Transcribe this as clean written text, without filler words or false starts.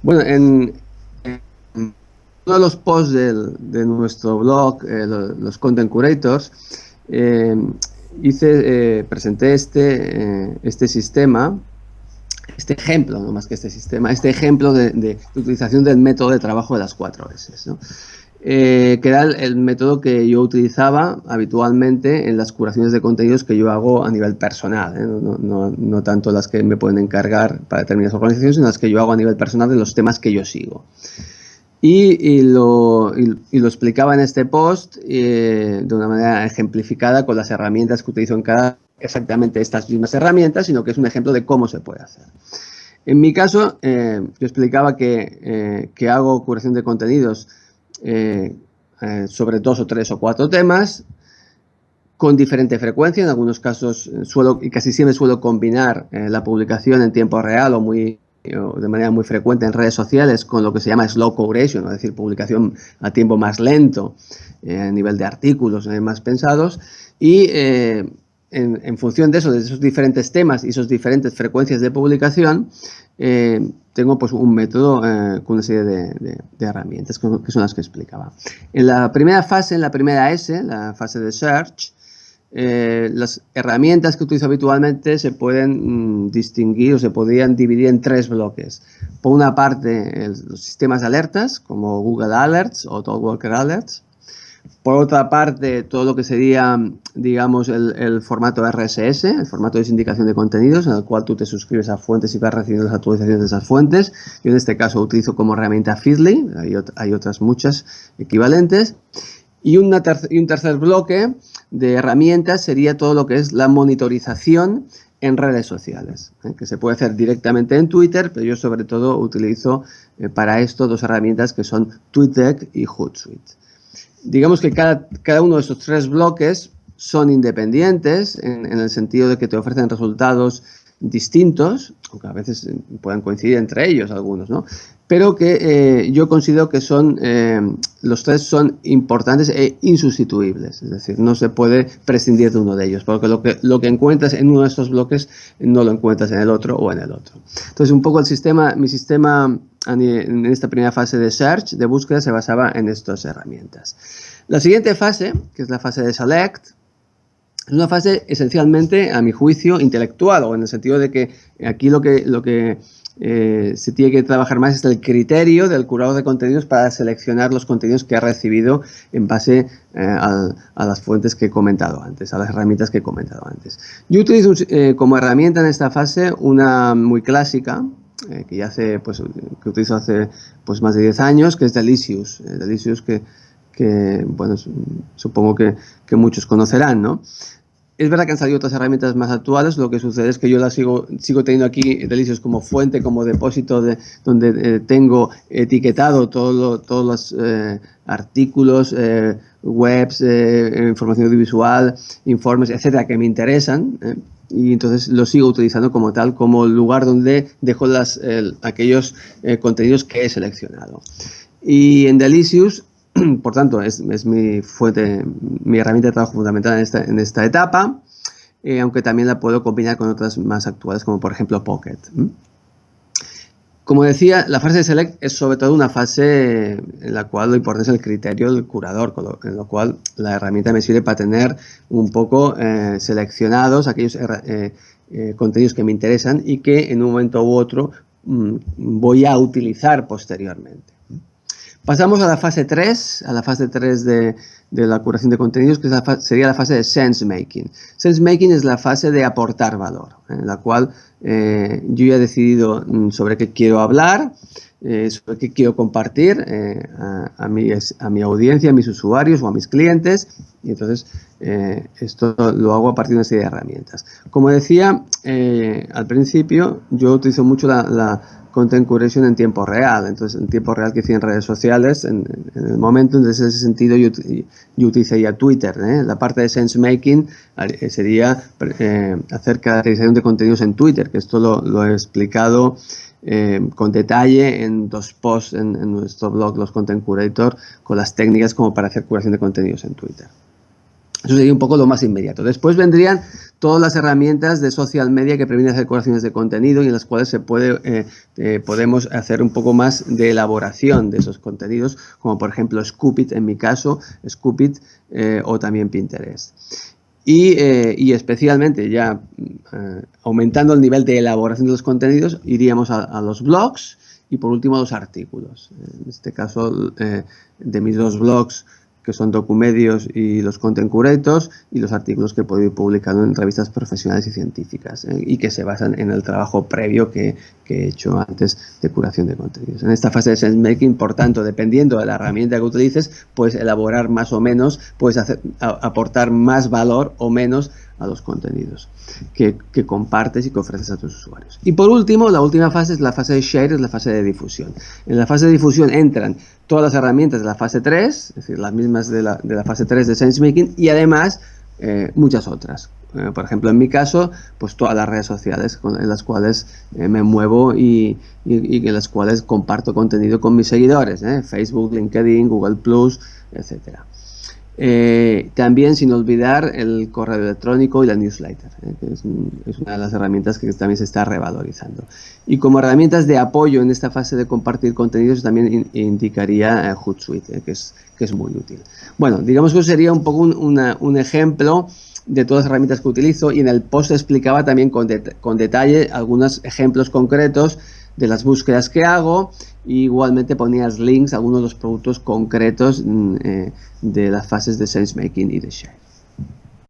Bueno, en uno de los posts de nuestro blog, los Content Curators, eh, presenté este sistema, este ejemplo, no más que este sistema, este ejemplo de utilización del método de trabajo de las 4 S, ¿no? Que era el método que yo utilizaba habitualmente en las curaciones de contenidos que yo hago a nivel personal, ¿eh? No tanto las que me pueden encargar para determinadas organizaciones, sino las que yo hago a nivel personal de los temas que yo sigo. Y lo explicaba en este post de una manera ejemplificada con las herramientas que utilizo en cada, exactamente estas mismas herramientas, sino que es un ejemplo de cómo se puede hacer. En mi caso, yo explicaba que hago curación de contenidos sobre 2 o 3 o 4 temas con diferente frecuencia. En algunos casos y casi siempre suelo combinar la publicación en tiempo real o de manera muy frecuente en redes sociales con lo que se llama slow curation, es decir, publicación a tiempo más lento, a nivel de artículos más pensados, y en función de eso, de esos diferentes temas y esas diferentes frecuencias de publicación, tengo pues un método con una serie de herramientas que son las que explicaba. En la primera fase, en la primera S, la fase de search, las herramientas que utilizo habitualmente se pueden distinguir o se podrían dividir en 3 bloques. Por una parte, los sistemas de alertas, como Google Alerts o Talkwalker Alerts. Por otra parte, todo lo que sería, digamos, el formato RSS, el formato de sindicación de contenidos, en el cual tú te suscribes a fuentes y vas recibiendo las actualizaciones de esas fuentes. Yo en este caso utilizo como herramienta Feedly, hay otras muchas equivalentes. Y un tercer bloque de herramientas sería todo lo que es la monitorización en redes sociales, que se puede hacer directamente en Twitter, pero yo sobre todo utilizo para esto 2 herramientas que son TweetDeck y Hootsuite. Digamos que cada uno de estos 3 bloques son independientes en el sentido de que te ofrecen resultados distintos, aunque a veces puedan coincidir entre ellos algunos, ¿no? Pero que yo considero que los 3 son importantes e insustituibles, es decir, no se puede prescindir de uno de ellos, porque lo que encuentras en uno de estos bloques no lo encuentras en el otro o en el otro. Entonces, un poco mi sistema en esta primera fase de search, de búsqueda, se basaba en estas herramientas. La siguiente fase, que es la fase de select, es una fase esencialmente, a mi juicio, intelectual, o en el sentido de que aquí lo que se tiene que trabajar más es el criterio del curador de contenidos para seleccionar los contenidos que ha recibido en base a las fuentes que he comentado antes, a las herramientas que he comentado antes. Yo utilizo como herramienta en esta fase una muy clásica, que utilizo hace pues más de 10 años, que es Delicious. Delicious que bueno, supongo que muchos conocerán, ¿no? Es verdad que han salido otras herramientas más actuales. Lo que sucede es que yo las sigo teniendo aquí Delicious como fuente, como depósito donde tengo etiquetado todos los artículos, webs, información audiovisual, informes, etcétera, que me interesan, y entonces lo sigo utilizando como tal, como lugar donde dejo aquellos contenidos que he seleccionado. Y en Delicious, por tanto, es mi fuente, mi herramienta de trabajo fundamental en esta etapa, aunque también la puedo combinar con otras más actuales, como por ejemplo Pocket. Como decía, la fase de select es sobre todo una fase en la cual lo importante es el criterio del curador, en lo cual la herramienta me sirve para tener un poco seleccionados aquellos contenidos que me interesan y que en un momento u otro voy a utilizar posteriormente. Pasamos a la fase 3, de la curación de contenidos, que sería la fase de sense making. Sense making es la fase de aportar valor, en la cual yo ya he decidido sobre qué quiero hablar, sobre qué quiero compartir a mi audiencia, a mis usuarios o a mis clientes, y entonces esto lo hago a partir de una serie de herramientas. Como decía al principio, yo utilizo mucho la content curation en tiempo real. Entonces, en tiempo real, que decía, en redes sociales, en el momento. Entonces, en ese sentido, yo utilizaría Twitter. La parte de sense making sería hacer caracterización de contenidos en Twitter, que esto lo he explicado con detalle en 2 posts en nuestro blog, los Content Curator, con las técnicas como para hacer curación de contenidos en Twitter. Eso sería un poco lo más inmediato. Después vendrían todas las herramientas de social media que permiten hacer curaciones de contenido y en las cuales podemos hacer un poco más de elaboración de esos contenidos, como por ejemplo Scoopit, en mi caso, Scoopit, o también Pinterest. Y especialmente ya aumentando el nivel de elaboración de los contenidos, iríamos a los blogs y por último a los artículos. En este caso, de mis dos blogs, que son Documedios y los Content Curators, y los artículos que puedo ir publicando en revistas profesionales y científicas, y que se basan en el trabajo previo que he hecho antes de curación de contenidos. En esta fase de SenseMaking, por tanto, dependiendo de la herramienta que utilices, puedes elaborar más o menos, puedes aportar más valor o menos a los contenidos que compartes y que ofreces a tus usuarios. Y por último, la última fase es la fase de share, es la fase de difusión. En la fase de difusión entran todas las herramientas de la fase 3, es decir, las mismas de la fase 3 de SenseMaking, y además muchas otras. Por ejemplo, en mi caso, pues todas las redes sociales en las cuales me muevo y en las cuales comparto contenido con mis seguidores, Facebook, LinkedIn, Google+, etcétera. También sin olvidar el correo electrónico y la newsletter, que es una de las herramientas que también se está revalorizando. Y como herramientas de apoyo en esta fase de compartir contenidos también indicaría Hootsuite, que es muy útil. Bueno, digamos que sería un poco un ejemplo de todas las herramientas que utilizo, y en el post explicaba también con detalle algunos ejemplos concretos de las búsquedas que hago, y igualmente ponías links a algunos de los productos concretos de las fases de SenseMaking y de Share.